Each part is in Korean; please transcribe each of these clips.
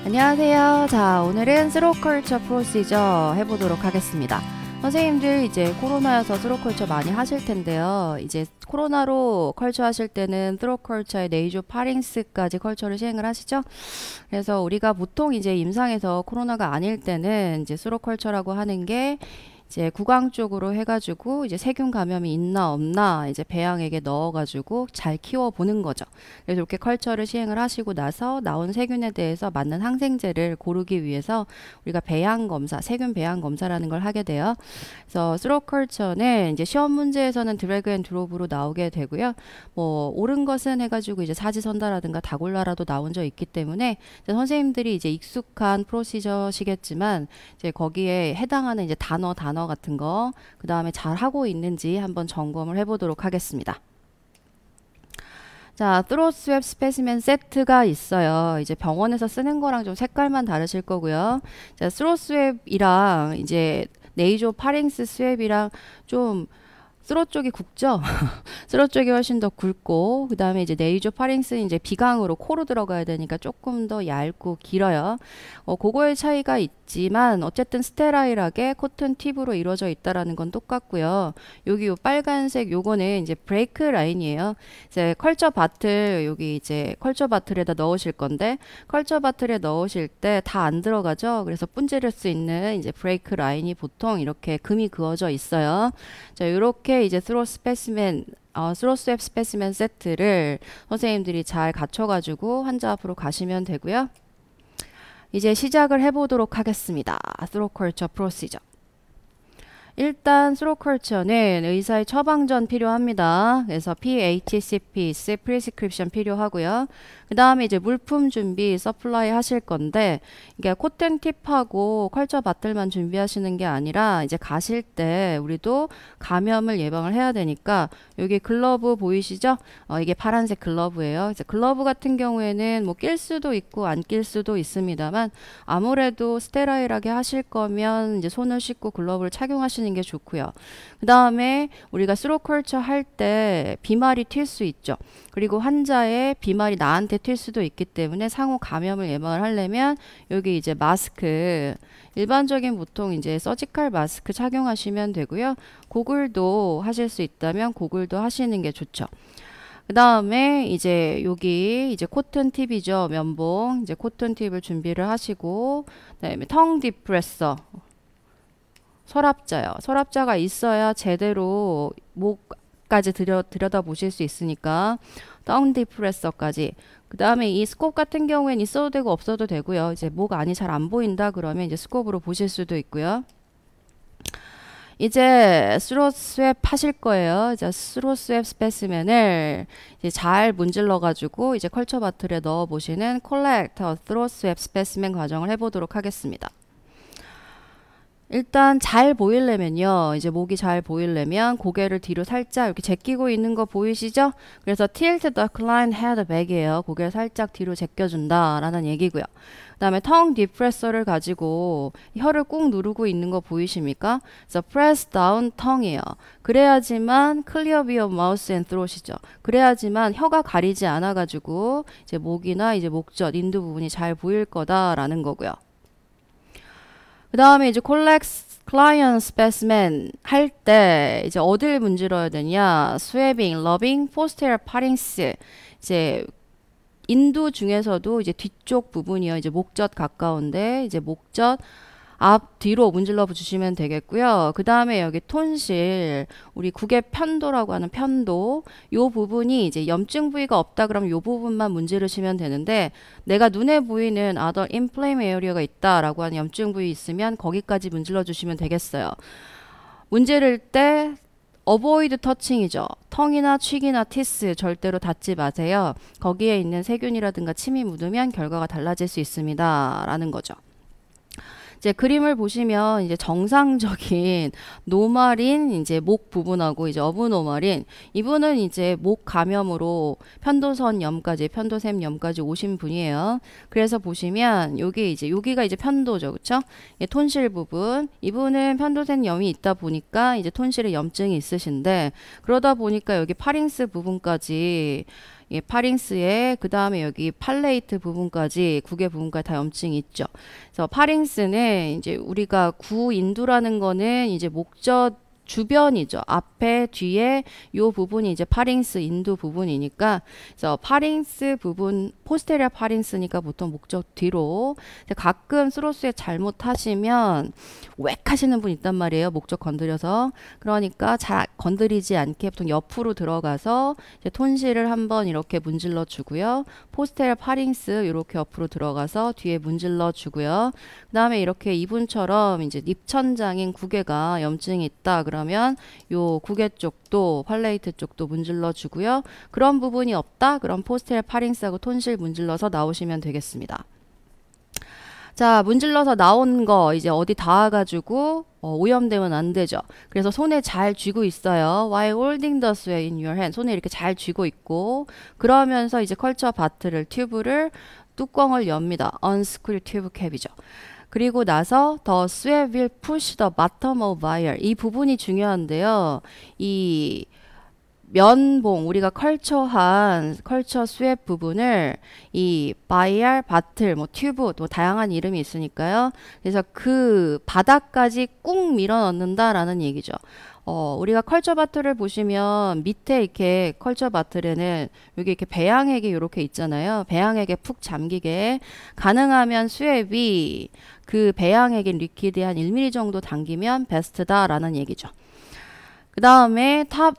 안녕하세요. 자, 오늘은 스로컬처 프로시저 해보도록 하겠습니다. 선생님들 이제 코로나여서 스로컬처 많이 하실 텐데요. 이제 코로나로 컬처 하실 때는 스로컬처의 네이조 파링스까지 컬처를 시행을 하시죠. 그래서 우리가 보통 이제 임상에서 코로나가 아닐 때는 이제 스로컬처라고 하는 게 이제 구강 쪽으로 해가지고 이제 세균 감염이 있나 없나 이제 배양액에 넣어가지고 잘 키워보는 거죠. 그래서 이렇게 컬처를 시행을 하시고 나서 나온 세균에 대해서 맞는 항생제를 고르기 위해서 우리가 배양 검사, 세균 배양 검사라는 걸 하게 돼요. 그래서 스로컬처는 이제 시험 문제에서는 드래그 앤 드롭으로 나오게 되고요. 뭐 옳은 것은 해가지고 이제 사지선다라든가 다골라라도 나온 적 있기 때문에 이제 선생님들이 이제 익숙한 프로시저시겠지만 이제 거기에 해당하는 이제 단어 같은 거, 그 다음에 잘 하고 있는지 한번 점검을 해보도록 하겠습니다. 자, 스로스웹 스페시멘 세트가 있어요. 이제 병원에서 쓰는 거랑 좀 색깔만 다르실 거고요. 자, 스로스웹이랑 이제 네이조 파링스 스웹이랑 좀 스로 쪽이 굵죠? 스로 쪽이 훨씬 더 굵고, 그 다음에 이제 네이조 파링스는 이제 비강으로 코로 들어가야 되니까 조금 더 얇고 길어요. 그거의 차이가 있지만 어쨌든 스테라일하게 코튼 팁으로 이루어져 있다라는 건 똑같고요. 여기 요 빨간색 요거는 이제 브레이크 라인이에요. 이제 컬처 바틀, 여기 이제 컬처 바틀에다 넣으실 건데, 컬처 바틀에 넣으실 때 다 안 들어가죠. 그래서 분지를 수 있는 이제 브레이크 라인이 보통 이렇게 금이 그어져 있어요. 자, 요렇게 이제 스로스웹 스페시멘 세트를 선생님들이 잘 갖춰가지고 환자 앞으로 가시면 되고요. 이제 시작을 해보도록 하겠습니다. 스로컬처 프로시저. 일단 스로컬처는 의사의 처방전 필요합니다. 그래서 PHCP, 프리스크립션 필요하고요. 그 다음에 이제 물품 준비, 서플라이 하실 건데 이게 코튼 팁하고 컬처 바틀만 준비하시는 게 아니라 이제 가실 때 우리도 감염을 예방을 해야 되니까 여기 글러브 보이시죠? 이게 파란색 글러브예요. 이제 글러브 같은 경우에는 뭐 낄 수도 있고 안 낄 수도 있습니다만 아무래도 스테라일하게 하실 거면 이제 손을 씻고 글러브를 착용하시는 게 좋고요. 그 다음에 우리가 스로컬처 할 때 비말이 튈 수 있죠. 그리고 환자의 비말이 나한테 튈 수도 있기 때문에 상호 감염을 예방을 하려면 여기 이제 마스크, 일반적인 보통 이제 서지컬 마스크 착용하시면 되고요. 고글도 하실 수 있다면 고글도 하시는 게 좋죠. 그 다음에 이제 여기 이제 코튼 팁이죠. 면봉, 이제 코튼 팁을 준비를 하시고, 그다음에 텅 디프레서, 서랍자요. 서랍자가 있어야 제대로 목까지 들여다 보실 수 있으니까 텅 디프레서까지. 그 다음에 이 스콥 같은 경우엔 있어도 되고 없어도 되고요. 이제 목 안이 잘 안 보인다 그러면 이제 스콥으로 보실 수도 있고요. 이제 스로스웹 하실 거예요. 이제 스로스웹 스페시멘을 이제 잘 문질러 가지고 이제 컬처 바틀에 넣어 보시는 콜렉터 스로스웹 스페시멘 과정을 해보도록 하겠습니다. 일단 잘 보이려면요. 이제 목이 잘 보이려면 고개를 뒤로 살짝 이렇게 제끼고 있는 거 보이시죠? 그래서 tilt the client head back이에요. 고개를 살짝 뒤로 제껴준다 라는 얘기고요. 그 다음에 tongue depressor를 가지고 혀를 꾹 누르고 있는 거 보이십니까? 그래서 press down tongue이에요. 그래야지만 clear your mouth and throat이죠. 그래야지만 혀가 가리지 않아 가지고 이제 목이나 이제 목젖, 인두 부분이 잘 보일 거다라는 거고요. 그 다음에 이제 클라이언 스페시멘 할 때 이제 어딜 문질러야 되냐? 스웨빙, 러빙, 포스테리어 파링스. 이제 인두 중에서도 이제 뒤쪽 부분이요. 이제 목젖 가까운데 이제 목젖 앞 뒤로 문질러 주시면 되겠고요. 그 다음에 여기 톤실, 우리 국의 편도라고 하는 편도, 요 부분이 이제 염증 부위가 없다 그러면 요 부분만 문지르시면 되는데 내가 눈에 보이는 other inflamed area가 있다라고 하는 염증 부위 있으면 거기까지 문질러 주시면 되겠어요. 문지를 때 어보이드 터칭이죠. 텅이나 취기나 티스 절대로 닿지 마세요. 거기에 있는 세균이라든가 침이 묻으면 결과가 달라질 수 있습니다. 라는 거죠. 이제 그림을 보시면 이제 정상적인 노말인 이제 목 부분하고 이제 어브노말인 이분은 이제 목 감염으로 편도선염까지 편도샘염까지 오신 분이에요. 그래서 보시면 여기 이제 여기가 이제 편도죠. 그쵸? 톤실 부분. 이분은 편도샘염이 있다 보니까 이제 톤실에 염증이 있으신데 그러다 보니까 여기 파링스 부분까지 이 파링스에 그 다음에 여기 팔레이트 부분까지 국외 부분까지 다 염증이 있죠. 그래서 파링스는 이제 우리가 구인두라는 거는 이제 목젖 주변이죠. 앞에 뒤에 요 부분이 이제 파링스 인두 부분이니까 그래서 파링스 부분 포스테리어 파링스니까 보통 목젖 뒤로 가끔 스로스에 잘못하시면 웩 하시는 분 있단 말이에요. 목젖 건드려서 그러니까 잘 건드리지 않게 보통 옆으로 들어가서 이제 톤실을 한번 이렇게 문질러 주고요. 포스테리어 파링스 이렇게 옆으로 들어가서 뒤에 문질러 주고요. 그 다음에 이렇게 이분처럼 이제 립천장인 구개가 염증이 있다 그러면 요 구개 쪽도 팔레이트 쪽도 문질러 주고요. 그런 부분이 없다 그럼 포스테리어 파링스하고 톤실 문질러서 나오시면 되겠습니다. 자, 문질러서 나온 거 이제 어디 닿아가지고 오염되면 안 되죠. 그래서 손에 잘 쥐고 있어요. While holding the swab in your hand. 손에 이렇게 잘 쥐고 있고 그러면서 이제 컬처 바트를 튜브를 뚜껑을 엽니다. unscrew tube cap이죠. 그리고 나서 the swab will push the bottom of vial. 이 부분이 중요한데요. 이 면봉 우리가 컬처한 컬처 스웩 부분을 이 바이알 바틀 뭐 튜브 또 다양한 이름이 있으니까요. 그래서 그 바닥까지 꾹 밀어 넣는다라는 얘기죠. 우리가 컬처 바틀을 보시면 밑에 이렇게 컬처 바틀에는 여기 이렇게 배양액이 이렇게 있잖아요. 배양액에 푹 잠기게 가능하면 스웩이 그 배양액인 리퀴드에 한 1mm 정도 당기면 베스트다라는 얘기죠. 그 다음에 탑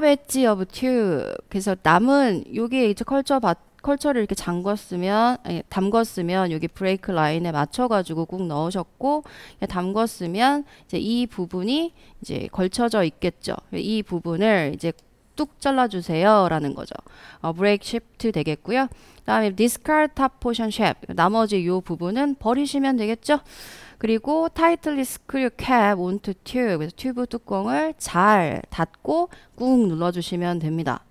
엣지 오브 튜브. 그래서 남은 여기 이제 컬처를 이렇게 담궜으면 여기 브레이크 라인에 맞춰가지고 꾹 넣으셨고 담궜으면 이제 이 부분이 이제 걸쳐져 있겠죠. 이 부분을 이제 뚝 잘라주세요 라는 거죠. 브레이크 쉬프트 되겠고요. 그 다음에 discard top portion shape. 나머지 이 부분은 버리시면 되겠죠. 그리고 tightly screw cap onto tube. 그래서 튜브 뚜껑을 잘 닫고 꾹 눌러주시면 됩니다.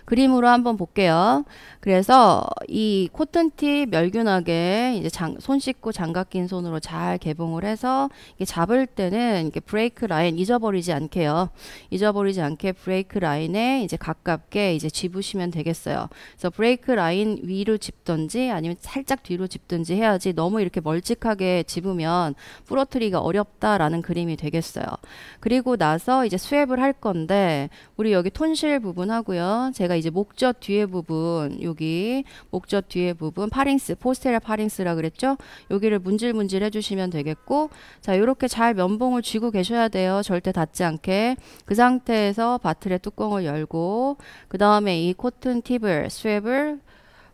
그림으로 한번 볼게요. 그래서 이 코튼팁 멸균하게 이제 손 씻고 장갑 낀 손으로 잘 개봉을 해서 이게 잡을 때는 이게 브레이크 라인 잊어버리지 않게요. 잊어버리지 않게 브레이크 라인에 이제 가깝게 이제 집으시면 되겠어요. 그래서 브레이크 라인 위로 집든지 아니면 살짝 뒤로 집든지 해야지 너무 이렇게 멀찍하게 집으면 부러뜨리기가 어렵다라는 그림이 되겠어요. 그리고 나서 이제 스웩을 할 건데 우리 여기 톤실 부분 하고요. 제가 이제 목젖 뒤에 부분 여기 목젖 뒤에 부분 파링스 포스테리어 파링스라 그랬죠. 여기를 문질문질 해주시면 되겠고 자 이렇게 잘 면봉을 쥐고 계셔야 돼요. 절대 닿지 않게. 그 상태에서 바틀의 뚜껑을 열고 그 다음에 이 코튼 팁을 스웩을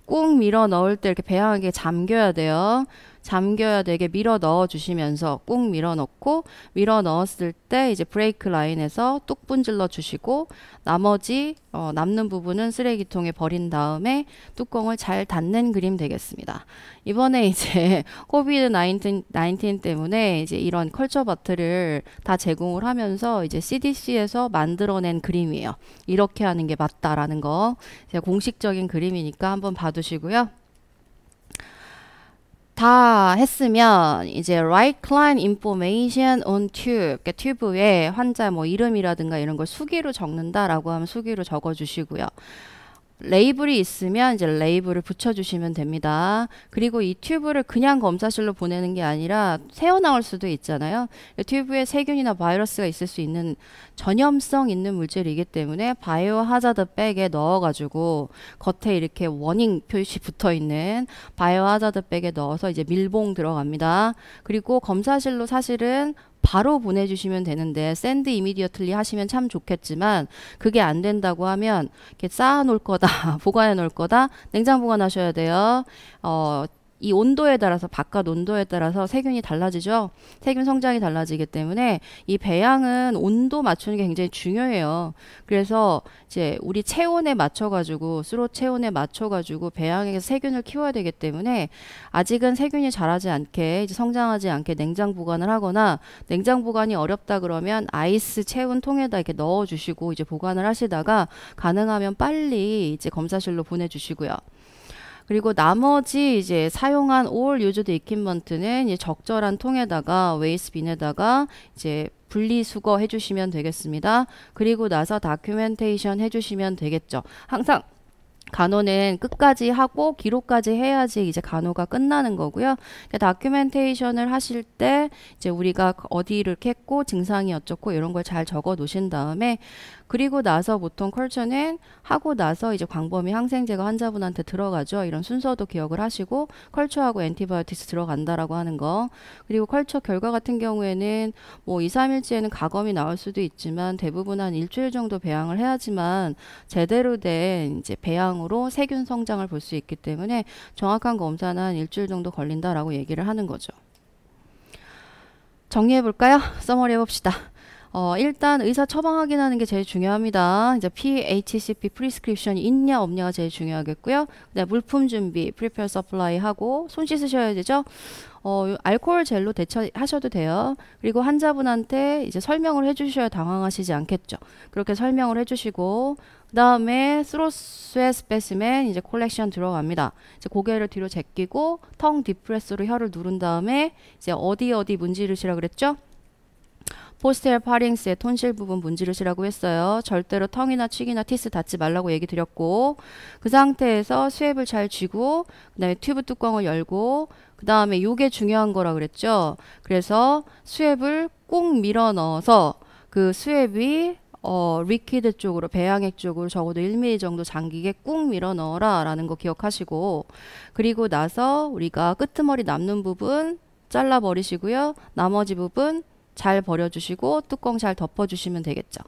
꾹 밀어 넣을 때 이렇게 배양하게 잠겨야 돼요. 잠겨야 되게 밀어 넣어 주시면서 꾹 밀어 넣고 밀어 넣었을 때 이제 브레이크 라인에서 뚝 분질러 주시고 나머지 남는 부분은 쓰레기통에 버린 다음에 뚜껑을 잘 닫는 그림 되겠습니다. 이번에 이제 코비드 19 때문에 이제 이런 컬처 바트를 다 제공을 하면서 이제 CDC에서 만들어낸 그림이에요. 이렇게 하는 게 맞다라는 거. 제가 공식적인 그림이니까 한번 봐두시고요. 다 했으면 이제 Write Client Information on Tube. 그러니까 튜브에 환자 뭐 이름이라든가 이런 걸 수기로 적는다라고 하면 수기로 적어주시고요. 레이블이 있으면 이제 레이블을 붙여주시면 됩니다. 그리고 이 튜브를 그냥 검사실로 보내는 게 아니라 새어나올 수도 있잖아요. 튜브에 세균이나 바이러스가 있을 수 있는 전염성 있는 물질이기 때문에 바이오 하자드 백에 넣어가지고 겉에 이렇게 워닝 표시 붙어있는 바이오 하자드 백에 넣어서 이제 밀봉 들어갑니다. 그리고 검사실로 사실은 바로 보내주시면 되는데 send immediately 하시면 참 좋겠지만 그게 안 된다고 하면 이렇게 쌓아 놓을 거다 보관해 놓을 거다 냉장 보관하셔야 돼요. 이 온도에 따라서 바깥 온도에 따라서 세균이 달라지죠. 세균 성장이 달라지기 때문에 이 배양은 온도 맞추는 게 굉장히 중요해요. 그래서 이제 우리 체온에 맞춰가지고 스로 체온에 맞춰가지고 배양에서 세균을 키워야 되기 때문에 아직은 세균이 자라지 않게 이제 성장하지 않게 냉장 보관을 하거나 냉장 보관이 어렵다 그러면 아이스 체온 통에다 이렇게 넣어주시고 이제 보관을 하시다가 가능하면 빨리 이제 검사실로 보내주시고요. 그리고 나머지 이제 사용한 all used equipment는 이제 적절한 통에다가 웨이스 빈에다가 이제 분리수거 해주시면 되겠습니다. 그리고 나서 다큐멘테이션 해주시면 되겠죠. 항상 간호는 끝까지 하고 기록까지 해야지 이제 간호가 끝나는 거고요. 다큐멘테이션을 하실 때 이제 우리가 어디를 캤고 증상이 어쩌고 이런 걸 잘 적어 놓으신 다음에 그리고 나서 보통 컬처는 하고 나서 이제 광범위 항생제가 환자분한테 들어가죠. 이런 순서도 기억을 하시고 컬처하고 엔티바이오틱스 들어간다라고 하는 거. 그리고 컬처 결과 같은 경우에는 뭐 2, 3일째는 가검이 나올 수도 있지만 대부분 한 일주일 정도 배양을 해야지만 제대로 된 이제 배양으로 세균 성장을 볼 수 있기 때문에 정확한 검사는 한 일주일 정도 걸린다라고 얘기를 하는 거죠. 정리해 볼까요? 서머리 해봅시다. 일단 의사 처방 확인하는 게 제일 중요합니다. 이제 PHCP 프리스크립션이 있냐 없냐가 제일 중요하겠고요. 그다음에 물품 준비, 프리페어 서플라이 하고 손 씻으셔야 되죠. 알코올 젤로 대처하셔도 돼요. 그리고 환자분한테 이제 설명을 해주셔야 당황하시지 않겠죠. 그렇게 설명을 해주시고 그 다음에 스로스의 스페시멘 이제 콜렉션 들어갑니다. 이제 고개를 뒤로 제끼고 텅 딥프레스로 혀를 누른 다음에 이제 어디 문지르시라 그랬죠? 포스테리어 파링스의 톤실 부분 문지르시라고 했어요. 절대로 텅이나 취기나 티스 닿지 말라고 얘기 드렸고 그 상태에서 수액을 잘 쥐고 그 다음에 튜브 뚜껑을 열고 그 다음에 요게 중요한 거라 그랬죠. 그래서 수액을 꾹 밀어 넣어서 그 수액이 리퀴드 쪽으로 배양액 쪽으로 적어도 1mm 정도 잠기게 꾹 밀어 넣어라 라는 거 기억하시고 그리고 나서 우리가 끄트머리 남는 부분 잘라 버리시고요. 나머지 부분 잘 버려주시고 뚜껑 잘 덮어주시면 되겠죠.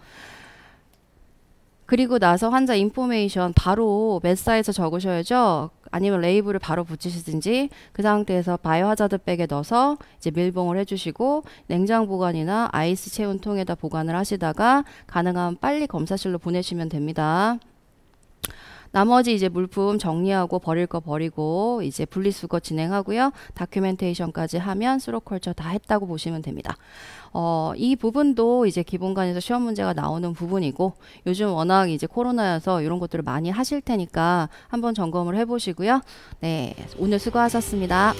그리고 나서 환자 인포메이션 바로 메사에서 적으셔야죠. 아니면 레이블을 바로 붙이시든지 그 상태에서 바이오 하자드 백에 넣어서 이제 밀봉을 해주시고 냉장 보관이나 아이스 체온 통에다 보관을 하시다가 가능하면 빨리 검사실로 보내시면 됩니다. 나머지 이제 물품 정리하고 버릴 거 버리고 이제 분리수거 진행하고요. 다큐멘테이션까지 하면 스로컬처 다 했다고 보시면 됩니다. 이 부분도 이제 기본관에서 시험 문제가 나오는 부분이고 요즘 워낙 이제 코로나여서 이런 것들을 많이 하실 테니까 한번 점검을 해보시고요. 네, 오늘 수고하셨습니다.